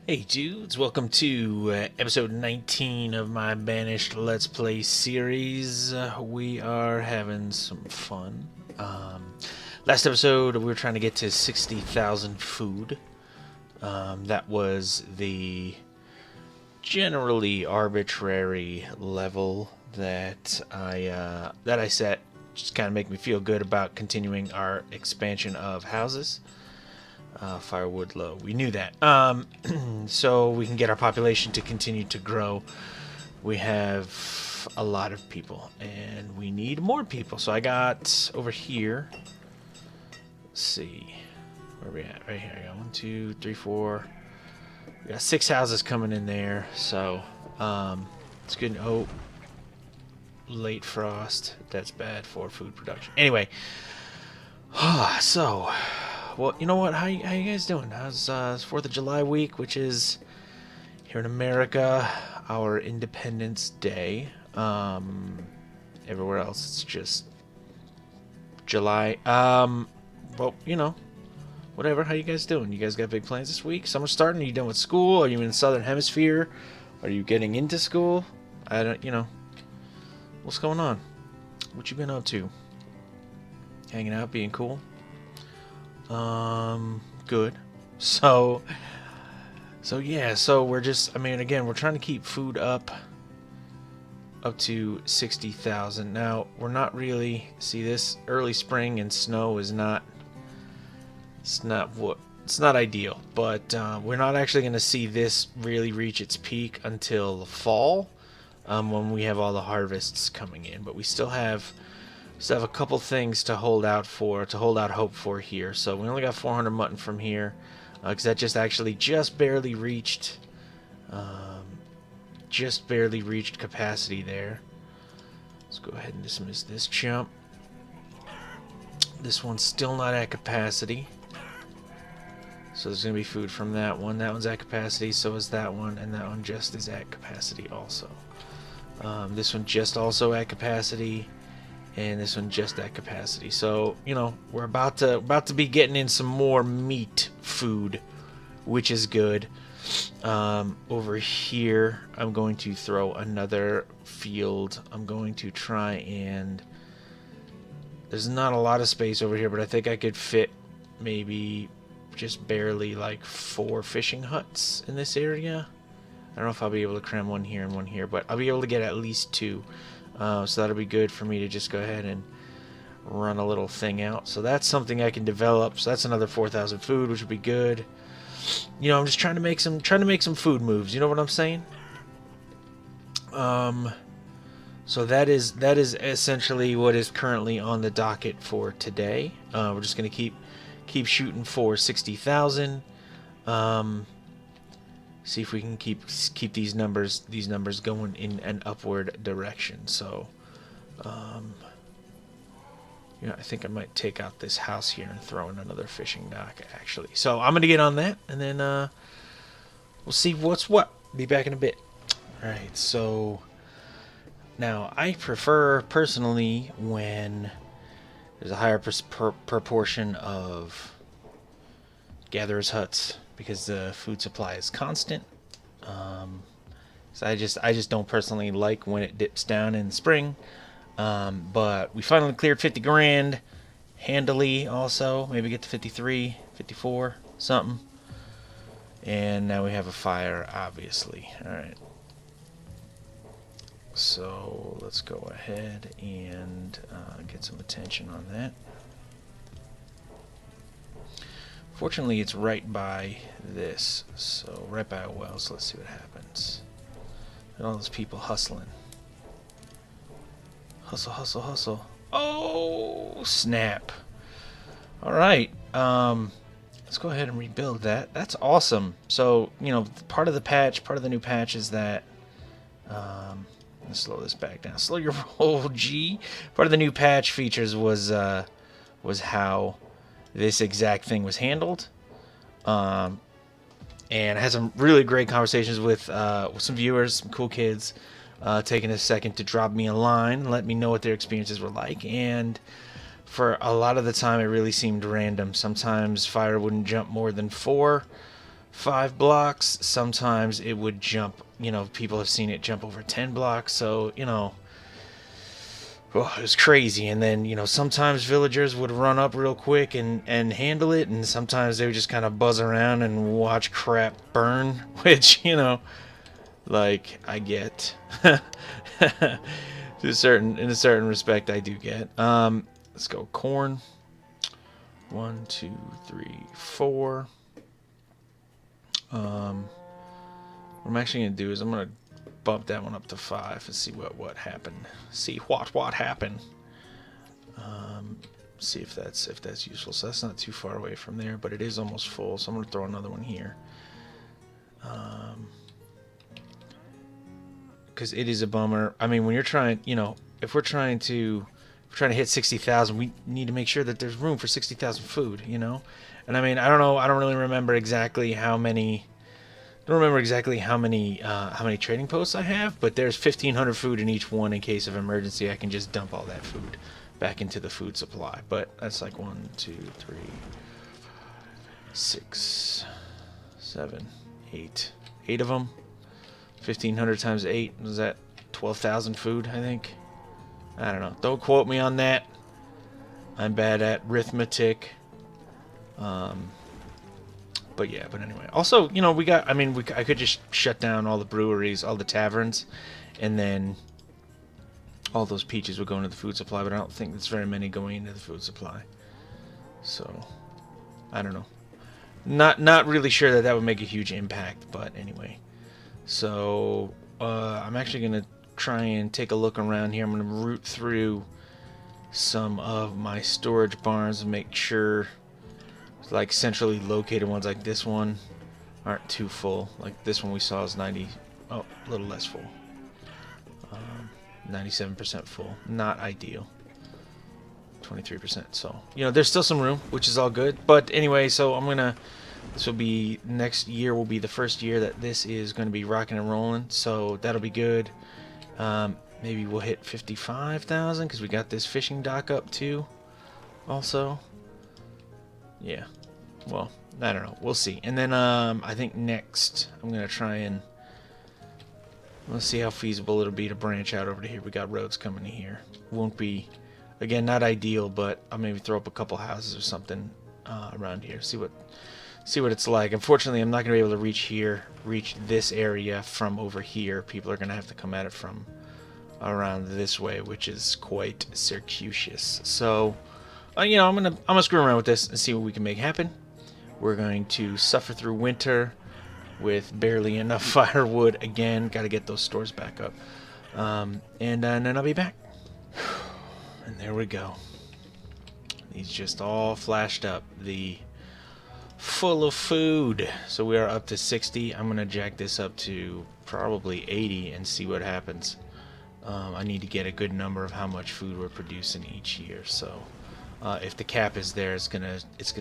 Hey dudes, welcome to episode 19 of my Banished Let's Play series. We are having some fun. Last episode we were trying to get to 60,000 food. That was the generally arbitrary level that I set. Just kind of make me feel good about continuing our expansion of houses. Firewood low. We knew that. So we can get our population to continue to grow. We have a lot of people, and we need more people. So I got over here. Let's see. Where are we at? Right here. I got 1, 2, 3, 4. We got 6 houses coming in there. So it's good. Oh, late frost. That's bad for food production. Anyway. So. Well, you know what? How you guys doing? How's 4th of July week, which is here in America, our Independence Day. Everywhere else, it's just July. Well, you know, whatever. How you guys doing? You guys got big plans this week? Summer's starting. Are you done with school? Are you in the Southern Hemisphere? Are you getting into school? I don't, you know. What's going on? What you been up to? Hanging out, being cool? Good. So yeah, so we're just, I mean, again, we're trying to keep food up to 60,000. Now, we're not really, see, this early spring and snow is not, it's not ideal, but we're not actually going to see this really reach its peak until the fall, when we have all the harvests coming in, but we still have a couple things to hold out hope for here. So we only got 400 mutton from here, because that just barely reached capacity there. Let's go ahead and dismiss this chump. This one's still not at capacity, so there's gonna be food from that one. That one's at capacity, so is that one, and that one just is at capacity also. This one just also at capacity. And this one just at capacity. So, you know, we're about to be getting in some more meat food, which is good. Over here, I'm going to throw another field. I'm going to try and... There's not a lot of space over here, but I think I could fit maybe just barely like 4 fishing huts in this area. I don't know if I'll be able to cram one here and one here, but I'll be able to get at least 2. So that'll be good for me to just go ahead and run a little thing out. So that's something I can develop. So that's another 4,000 food, which would be good. You know, I'm just trying to make some food moves. You know what I'm saying? So that is essentially what is currently on the docket for today. We're just gonna keep shooting for 60,000. See if we can keep these numbers going in an upward direction. So, you know, I think I might take out this house here and throw in another fishing dock, actually. So I'm gonna get on that, and then we'll see what's what. Be back in a bit. All right. So now I prefer personally when there's a higher proportion of gatherers' huts, because the food supply is constant. So I just don't personally like when it dips down in the spring. But we finally cleared 50 grand handily also. Maybe get to 53, 54, something. And now we have a fire, obviously. Alright. So let's go ahead and get some attention on that. Fortunately, it's right by this, so right by a well, so let's see what happens. And all those people hustling. Hustle, hustle, hustle. Oh, snap. Alright, let's go ahead and rebuild that. That's awesome. So, you know, part of the new patch is that, let's slow this back down. Slow your roll, G. Part of the new patch features was how this exact thing was handled, and I had some really great conversations with some viewers, some cool kids, taking a second to drop me a line, let me know what their experiences were like. And for a lot of the time, it really seemed random. Sometimes fire wouldn't jump more than 4, 5 blocks. Sometimes it would jump, you know, people have seen it jump over 10 blocks. So, you know, well, it was crazy. And then, you know, sometimes villagers would run up real quick and handle it. And sometimes they would just kind of buzz around and watch crap burn, which, you know, like, I get. In a certain respect, I do get. Let's go corn. 1, 2, 3, 4. What I'm actually gonna do is I'm gonna bump that one up to 5 and see what happened. See what happened. See if that's useful. So that's not too far away from there, but it is almost full. So I'm gonna throw another one here. Because it is a bummer. I mean, when you're trying, you know, if we're trying to hit 60,000, we need to make sure that there's room for 60,000 food, you know. And I mean, I don't know. I don't really remember exactly how many. I don't remember exactly how many trading posts I have, but there's 1,500 food in each one in case of emergency. I can just dump all that food back into the food supply. But that's like 1, 2, 3, 6, 7, 8. 8 of them. 1,500 times 8 was that 12,000 food? I think. I don't know. Don't quote me on that. I'm bad at arithmetic. But yeah, but anyway. Also, you know, I could just shut down all the breweries, all the taverns, and then all those peaches would go into the food supply, but I don't think there's very many going into the food supply. So, I don't know. Not really sure that would make a huge impact, but anyway. So, I'm actually going to try and take a look around here. I'm going to root through some of my storage barns and make sure, like, centrally located ones like this one aren't too full. Like this one we saw is 90, oh, a little less full. 97% full. Not ideal. 23%. So, you know, there's still some room, which is all good. But anyway, so this will be, next year will be the first year that this is going to be rocking and rolling. So that'll be good. Maybe we'll hit 55,000 because we got this fishing dock up too. Also, yeah. Well, I don't know. We'll see. And then I think next I'm gonna try and let's see how feasible it'll be to branch out over to here. We got roads coming to here. Won't be, again, not ideal, but I'll maybe throw up a couple houses or something around here. See what it's like. Unfortunately, I'm not gonna be able to reach this area from over here. People are gonna have to come at it from around this way, which is quite circuitous. So, you know, I'm gonna screw around with this and see what we can make happen. We're going to suffer through winter with barely enough firewood again. Got to get those stores back up, and then I'll be back. And there we go. These just all flashed up. The full of food. So we are up to 60. I'm gonna jack this up to probably 80 and see what happens. I need to get a good number of how much food we're producing each year. So if the cap is there, it's gonna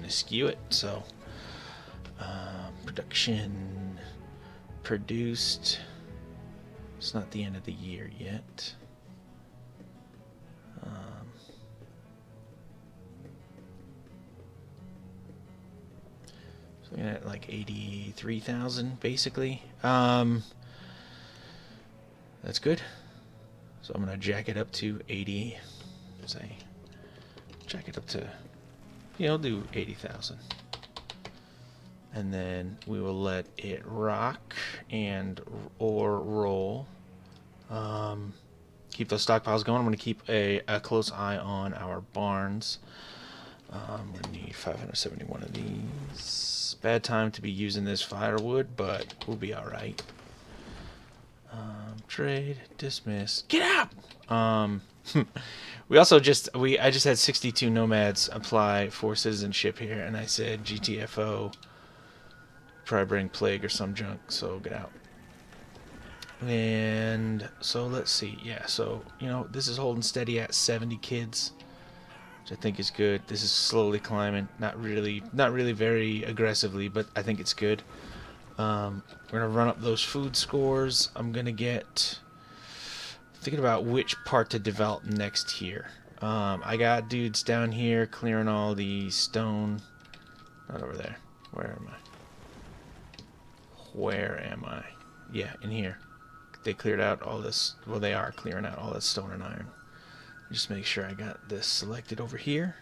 skew it. So production produced. It's not the end of the year yet. So we're at like 83,000 basically. That's good. So I'm gonna jack it up to 80. Say, jack it up to, you know, do 80,000, and then we will let it rock and or roll. Keep those stockpiles going. I'm gonna keep a close eye on our barns. We're gonna need 571 of these. Bad time to be using this firewood, but we'll be all right. Trade, dismiss, get out. I just had 62 nomads apply for citizenship here, and I said GTFO, probably bring plague or some junk, so get out. And so let's see, yeah, so, you know, this is holding steady at 70 kids, which I think is good. This is slowly climbing, not really very aggressively, but I think it's good. We're gonna run up those food scores. I'm gonna get, thinking about which part to develop next here. I got dudes down here clearing all the stone. Not over there. Where am I? Where am I? Yeah, in here. They cleared out all this. Well, they are clearing out all that stone and iron. Just make sure I got this selected over here.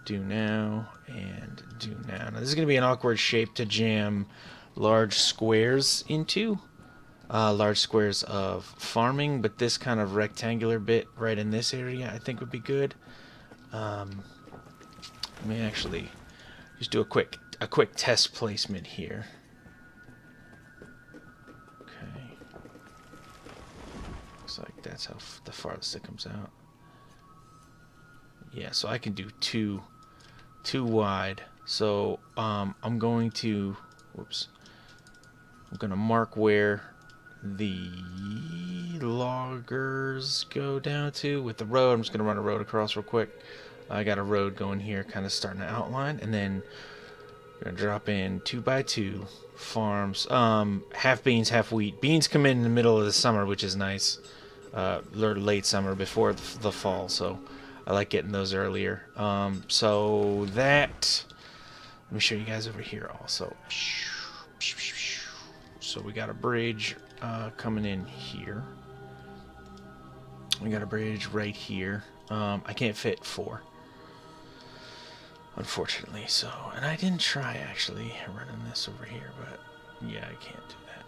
Do now and do now. Now this is going to be an awkward shape to jam large squares into. Large squares of farming, but this kind of rectangular bit right in this area I think would be good. Let me actually just do a quick test placement here. Okay. Looks like that's how the farthest it comes out. Yeah, so I can do two wide. So I'm going to mark where the loggers go down to with the road. I'm just gonna run a road across real quick. I got a road going here, kind of starting to outline, and then we're gonna drop in 2x2 farms. Half beans, half wheat. Beans come in the middle of the summer, which is nice. Late summer before the fall, so I like getting those earlier. So that, let me show you guys over here also. So we got a bridge coming in here. We got a bridge right here. I can't fit 4, unfortunately. So, and I didn't try actually running this over here, but yeah, I can't do that.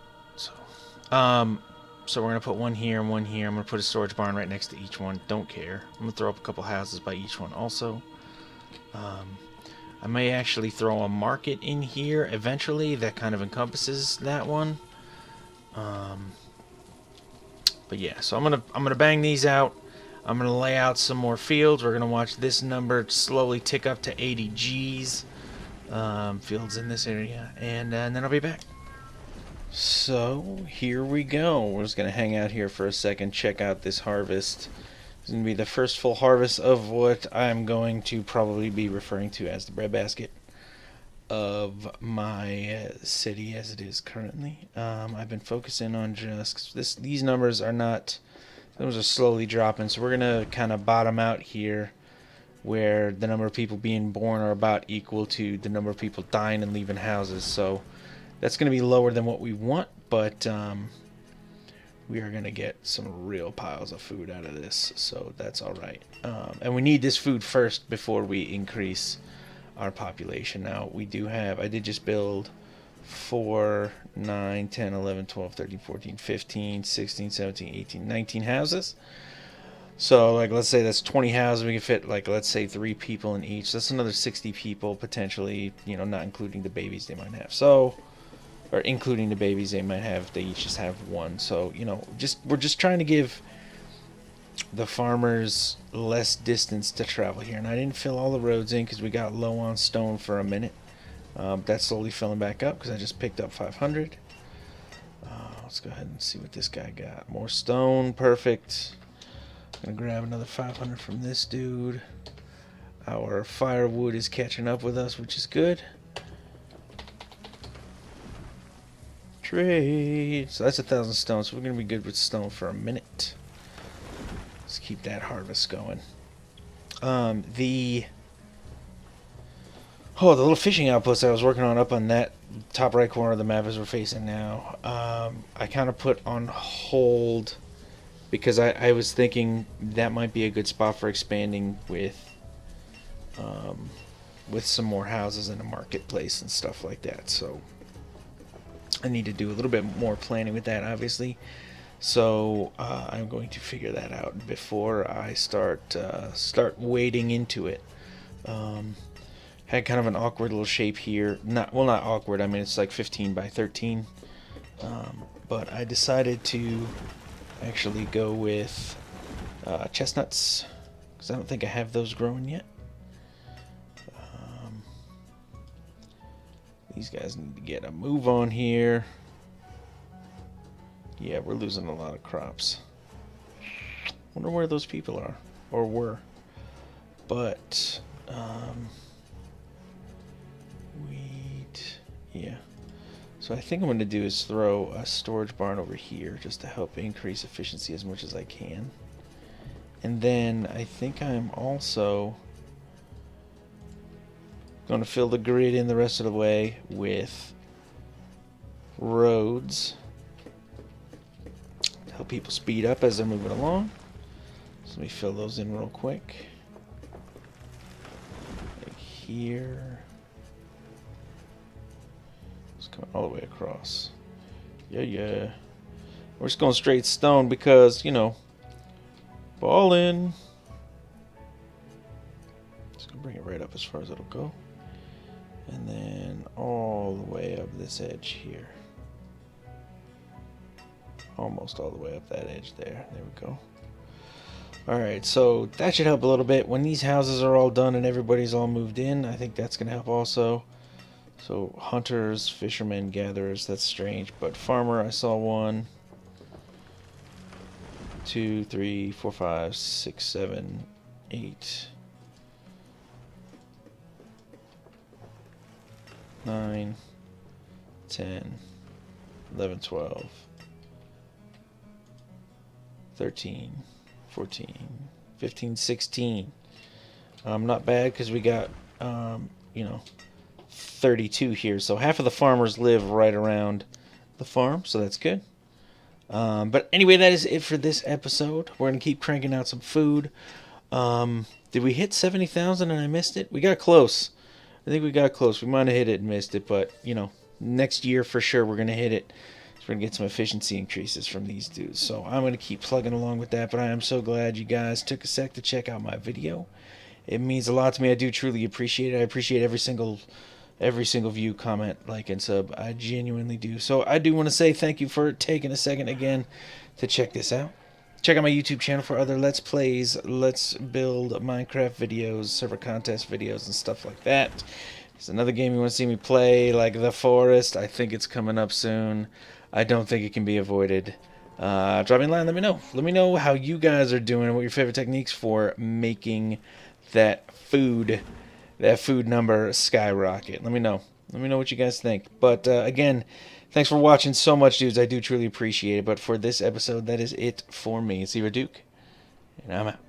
So we're gonna put one here and one here. I'm gonna put a storage barn right next to each one. Don't care. I'm gonna throw up a couple houses by each one also. I may actually throw a market in here eventually that kind of encompasses that one. But yeah, so I'm gonna bang these out. I'm gonna lay out some more fields. We're gonna watch this number slowly tick up to 80 G's. Fields in this area, and then I'll be back. So here we go. We're just gonna hang out here for a second, check out this harvest. It's gonna be the first full harvest of what I'm going to probably be referring to as the breadbasket of my city as it is currently. I've been focusing on just this. These numbers are not. Those are slowly dropping, so we're gonna kind of bottom out here, where the number of people being born are about equal to the number of people dying and leaving houses. So that's going to be lower than what we want, but we are going to get some real piles of food out of this, so that's all right. And we need this food first before we increase our population. Now, we do have, I did just build 4, 9, 10, 11, 12, 13, 14, 15, 16, 17, 18, 19 houses. So, like, let's say that's 20 houses. We can fit, like, let's say 3 people in each. That's another 60 people, potentially, you know, not including the babies they might have. So, or including the babies they might have, they each just have 1. So, you know, we're just trying to give the farmers less distance to travel here. And I didn't fill all the roads in because we got low on stone for a minute. That's slowly filling back up because I just picked up 500. Let's go ahead and see what this guy got. More stone, perfect. Gonna grab another 500 from this dude. Our firewood is catching up with us, which is good. Trade. So that's 1,000 stone. So we're gonna be good with stone for a minute. Let's keep that harvest going. The little fishing outpost I was working on up on that top right corner of the map as we're facing now. I kind of put on hold because I was thinking that might be a good spot for expanding with some more houses and a marketplace and stuff like that. So I need to do a little bit more planning with that, obviously. So I'm going to figure that out before I start wading into it. Had kind of an awkward little shape here. Not awkward. I mean, it's like 15 by 13. But I decided to actually go with chestnuts because I don't think I have those growing yet. These guys need to get a move on here. Yeah, we're losing a lot of crops. Wonder where those people are or were. But wheat, yeah. So I think I'm going to do is throw a storage barn over here just to help increase efficiency as much as I can. And then I think I'm also going to fill the grid in the rest of the way with roads to help people speed up as they're moving along. So let me fill those in real quick. Like here. It's coming all the way across. Yeah. We're just going straight stone because, you know, ball in. Just gonna bring it right up as far as it'll go. And then all the way up this edge here. Almost all the way up that edge there. There we go. Alright, so that should help a little bit. When these houses are all done and everybody's all moved in, I think that's going to help also. So, hunters, fishermen, gatherers, that's strange. But farmer, I saw 1, 2, 3, 4, 5, 6, 7, 8, 9, 10, 11, 12, 13, 14, 15, 16. Not bad because we got, you know, 32 here. So half of the farmers live right around the farm, so that's good. But anyway, that is it for this episode. We're going to keep cranking out some food. Did we hit 70,000 and I missed it? We got close. I think we got close. We might have hit it and missed it, but, you know, next year for sure we're going to hit it. We're going to get some efficiency increases from these dudes. So I'm going to keep plugging along with that, but I am so glad you guys took a sec to check out my video. It means a lot to me. I do truly appreciate it. I appreciate every single view, comment, like, and sub. I genuinely do. So I do want to say thank you for taking a second again to check this out. Check out my YouTube channel for other Let's Plays, Let's Build Minecraft videos, server contest videos, and stuff like that. There's another game you want to see me play, like The Forest. I think it's coming up soon. I don't think it can be avoided. Drop me a line, let me know. Let me know how you guys are doing and what your favorite techniques for making that food number skyrocket. Let me know. Let me know what you guys think. But again, thanks for watching so much, dudes. I do truly appreciate it. But for this episode, that is it for me. It's TheeRealDuke, and I'm out.